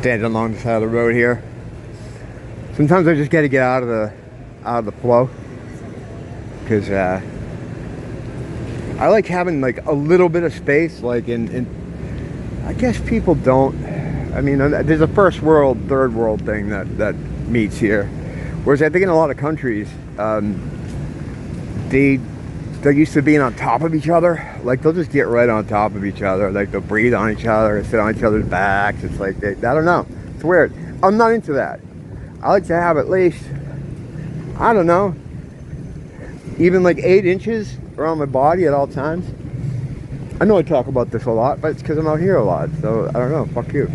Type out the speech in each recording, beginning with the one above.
Standing along the side of the road here. Sometimes I just got to get out of the flow, because I like having like a little bit of space. Like in I guess people don't. I mean, there's a first world, third world thing that meets here, whereas I think in a lot of countries, they're used to being on top of each other. Like they'll just get right on top of each other. Like they'll breathe on each other, sit on each other's backs. It's like I don't know. It's weird. I'm not into that. I like to have at least, I don't know, even like 8 inches around my body at all times. I know I talk about this a lot, but it's because I'm out here a lot. So I don't know. Fuck you.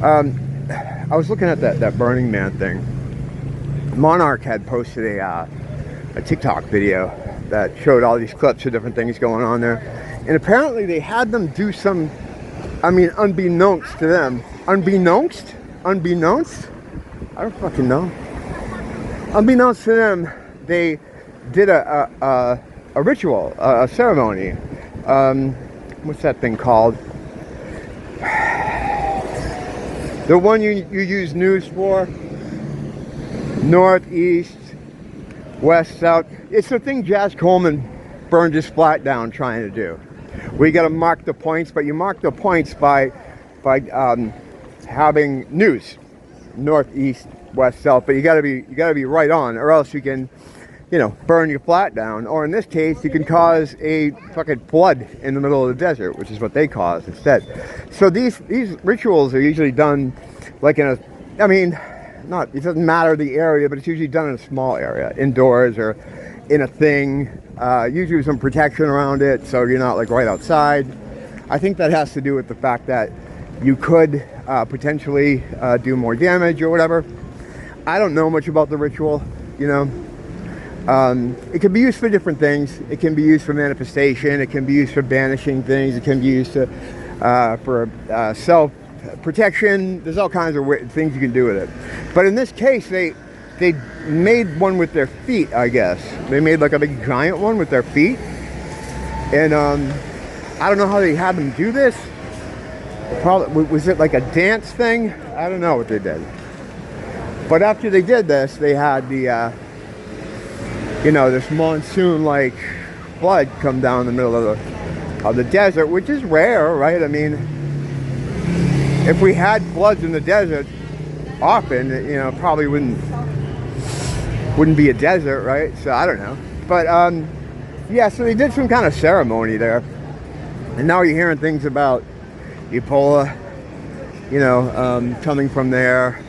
I was looking at that Burning Man thing. Monarch had posted a TikTok video that showed all these clips of different things going on there, and apparently they had them do some, I mean, unbeknownst to them, unbeknownst, I don't fucking know. Unbeknownst to them, they did a ritual, a ceremony. What's that thing called? The one you use news for. North, east, west, south. It's the thing Jazz Coleman burned his flat down trying to do. We got to mark the points, but you mark the points by having news, north, east, west, south. But you got to be right on, or else you can, you know, burn your flat down. Or in this case, you can cause a fucking flood in the middle of the desert, which is what they caused instead. So these rituals are usually done like in a, I mean, it doesn't matter the area, but it's usually done in a small area, indoors or in a thing, usually with some protection around it, so you're not like right outside. I think that has to do with the fact that you could potentially do more damage or whatever. I don't know much about the ritual, you know. It can be used for different things. It can be used for manifestation. It can be used for banishing things. It can be used to, for self-protection. There's all kinds of things you can do with it. But in this case, they made one with their feet, I guess. They made like a big giant one with their feet. And I don't know how they had them do this. Probably, was it like a dance thing? I don't know what they did. But after they did this, they had the, you know, this monsoon-like flood come down the middle of the desert, which is rare, right? I mean, if we had floods in the desert often, you know, probably wouldn't be a desert, right? So I don't know. But yeah, so they did some kind of ceremony there, and now you're hearing things about Ebola, you know, coming from there.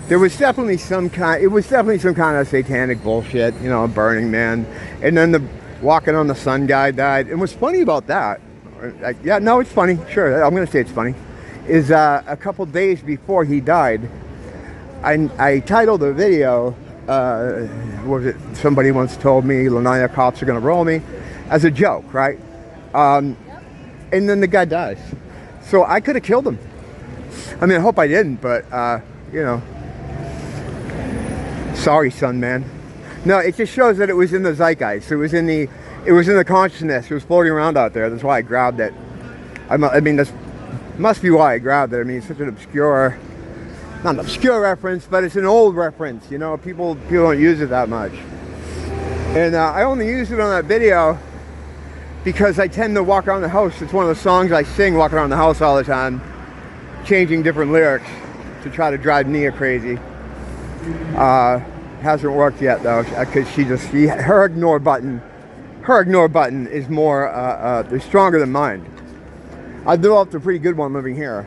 There was definitely some kind of satanic bullshit, you know, Burning Man. And then the walking on the sun guy died. And what's funny about that, yeah, no, it's funny, sure, I'm gonna say it's funny, is a couple days before he died, I titled the video, what was it, somebody once told me, Lanaya cops are gonna roll me, as a joke, right? And then the guy dies. So I could have killed him. I mean, I hope I didn't, but, you know, sorry, son, man. No, it just shows that it was in the zeitgeist. It was in the consciousness. It was floating around out there. That's why I grabbed it. I mean, this must be why I grabbed it. I mean, it's such an obscure, not an obscure reference, but it's an old reference. You know, people don't use it that much. And I only used it on that video because I tend to walk around the house. It's one of the songs I sing walking around the house all the time, changing different lyrics to try to drive Nia crazy. Hasn't worked yet though, because her ignore button is more is stronger than mine. I developed a pretty good one living here.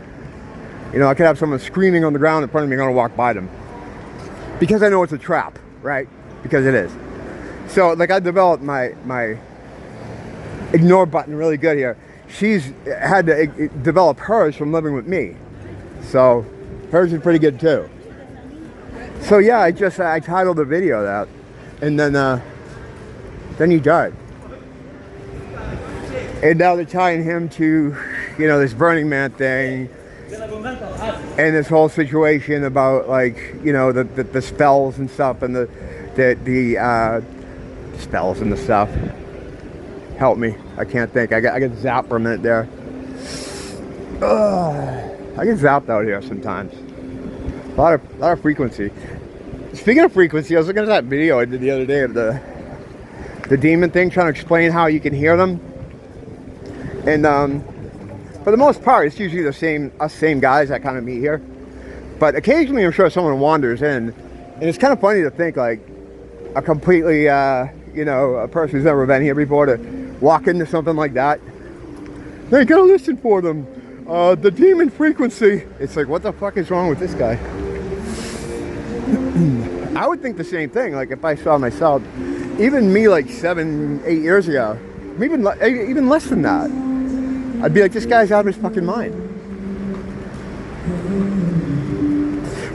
You know, I could have someone screaming on the ground in front of me, I'm gonna walk by them because I know it's a trap, right? Because it is. So like I developed my ignore button really good here. She's had to develop hers from living with me, so hers is pretty good too. So yeah, I titled the video that, and then he died. And now they're tying him to, you know, this Burning Man thing, and this whole situation about, like, you know, the spells and stuff, and the spells and the stuff. Help me, I can't think. I get zapped for a minute there. I get zapped out here sometimes. lot of frequency. Speaking of frequency, I was looking at that video I did the other day of the demon thing, trying to explain how you can hear them. And for the most part, it's usually us same guys that kind of meet here. But occasionally, I'm sure someone wanders in, and it's kind of funny to think like a completely, you know, a person who's never been here before to walk into something like that. Hey, gotta listen for them. The demon frequency. It's like, what the fuck is wrong with this guy? I would think the same thing. Like if I saw myself, even me, like 7, 8 years ago, even less than that, I'd be like, this guy's out of his fucking mind.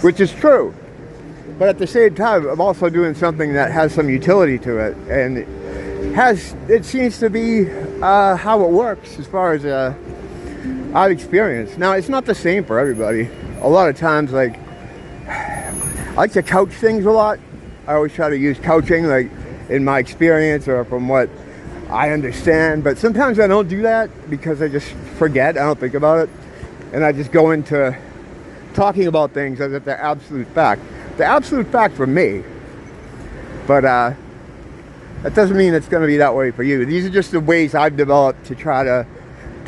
Which is true. But at the same time, I'm also doing something that has some utility to it, and it seems to be how it works as far as I've experienced. Now, it's not the same for everybody. A lot of times, like, I like to couch things a lot. I always try to use couching, like, in my experience or from what I understand. But sometimes I don't do that because I just forget. I don't think about it. And I just go into talking about things as if they're absolute fact. The absolute fact for me. But that doesn't mean it's going to be that way for you. These are just the ways I've developed to try to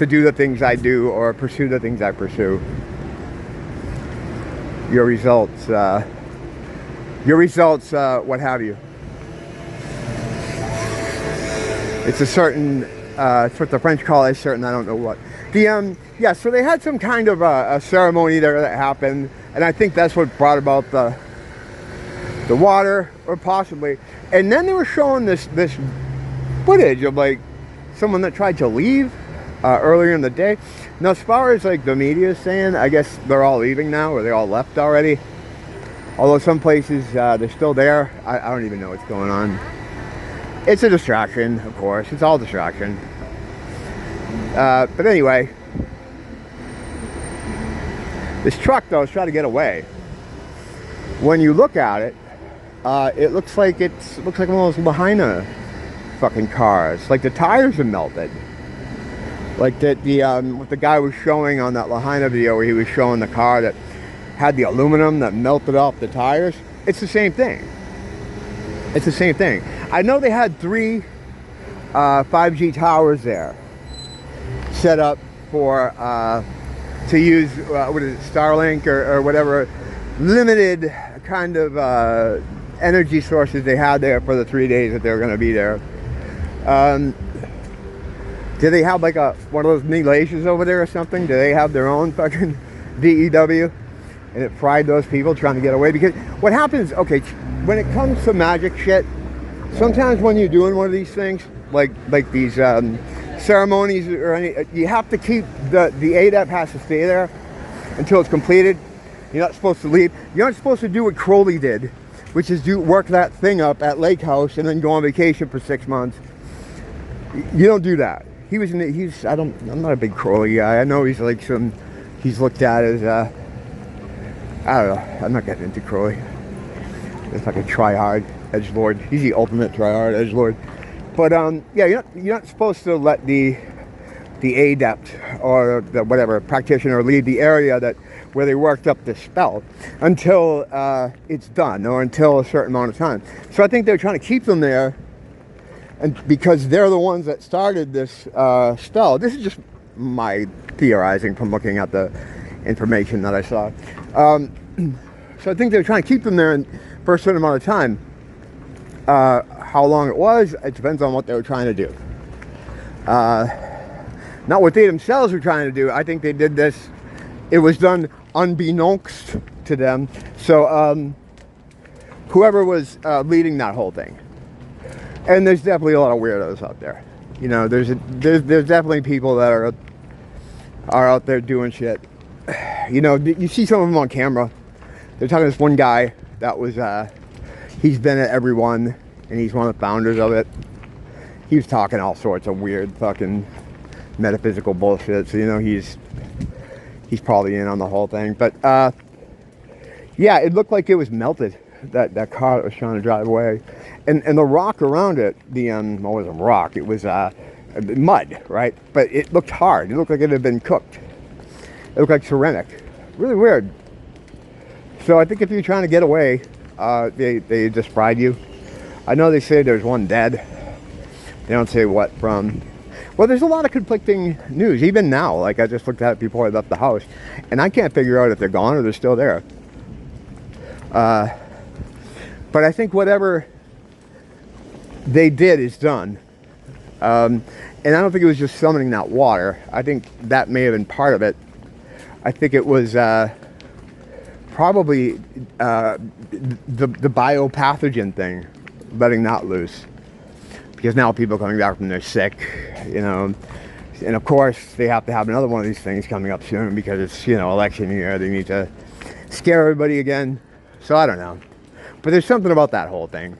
do the things I do or pursue the things I pursue. Your results, what have you. It's a certain, it's what the French call a certain, I don't know what. Yeah, so they had some kind of a ceremony there that happened, and I think that's what brought about the water, or possibly. And then they were showing this footage of like someone that tried to leave earlier in the day. Now, as far as like the media is saying, I guess they're all leaving now, or they all left already. Although some places they're still there. I don't even know what's going on. It's a distraction, of course. It's all distraction. But anyway, this truck though is trying to get away. When you look at it, it looks like one of those Lahaina fucking cars. Like the tires are melted. Like what the guy was showing on that Lahaina video, where he was showing the car that had the aluminum that melted off the tires. It's the same thing. It's the same thing. I know they had 3 5G towers there set up for to use what is it, Starlink or whatever limited kind of energy sources they had there for the 3 days that they were going to be there. Do they have like one of those mini glaciers over there or something? Do they have their own fucking DEW? And it fried those people trying to get away. Because what happens, okay, when it comes to magic shit, sometimes when you're doing one of these things, like these ceremonies or any, you have to keep the ADEP has to stay there until it's completed. You're not supposed to leave. You're not supposed to do what Crowley did, which is work that thing up at Lake House and then go on vacation for 6 months. You don't do that. I'm not a big Crowley guy. I know he's like he's looked at as I don't know. I'm not getting into Crowley. It's like a try-hard edgelord. He's the ultimate try-hard edgelord. But yeah, you're not supposed to let the adept or the whatever practitioner leave the area where they worked up the spell until it's done, or until a certain amount of time. So I think they're trying to keep them there, and because they're the ones that started this spell. This is just my theorizing from looking at the information that I saw. So I think they're trying to keep them there for a certain amount of time. How long it was, it depends on what they were trying to do. Not what they themselves were trying to do. I think they did this, it was done unbeknownst to them. So whoever was leading that whole thing. And there's definitely a lot of weirdos out there. You know, there's definitely people that are out there doing shit. You know, you see some of them on camera. They're talking to this one guy that was, he's been at every one, and he's one of the founders of it. He was talking all sorts of weird fucking metaphysical bullshit, so you know he's probably in on the whole thing. But yeah, it looked like it was melted, that car that was trying to drive away. And the rock around it, well, it wasn't rock, it was mud, right? But it looked hard. It looked like it had been cooked. It looked like ceramic. Really weird. So I think if you're trying to get away, they just fried you. I know they say there's one dead. They don't say what from. Well, there's a lot of conflicting news, even now. Like, I just looked at it before I left the house, and I can't figure out if they're gone or they're still there. But I think whatever they did is done. And I don't think it was just summoning that water. I think that may have been part of it. I think it was probably the biopathogen thing, letting that loose. Because now people are coming back from their sick, you know. And of course, they have to have another one of these things coming up soon because it's, you know, election year. They need to scare everybody again. So I don't know. But there's something about that whole thing.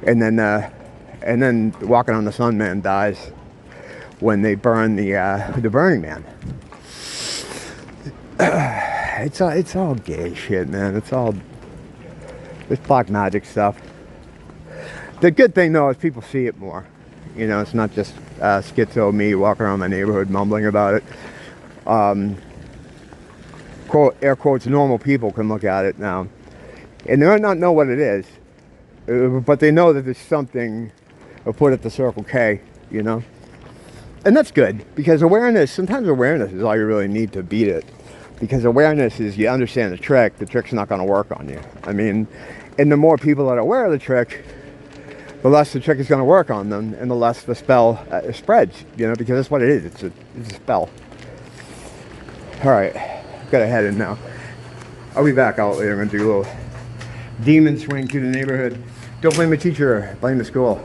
And then Walking on the Sun Man dies when they burn the Burning Man. It's all gay shit, man. It's black magic stuff. The good thing though is people see it more. You know, it's not just schizo me walking around my neighborhood mumbling about it. Quote, air quotes, normal people can look at it now. And they might not know what it is, but they know that there's something put at the Circle K, you know? And that's good, because sometimes awareness is all you really need to beat it. Because awareness is, you understand the trick's not going to work on you. I mean, and the more people that are aware of the trick, the less the trick is going to work on them, and the less the spell spreads, you know, because that's what it is. It's a spell. All right, I've got to head in now. I'll be back out later. I'm going to do a little demon swing through the neighborhood. Don't blame the teacher, blame the school.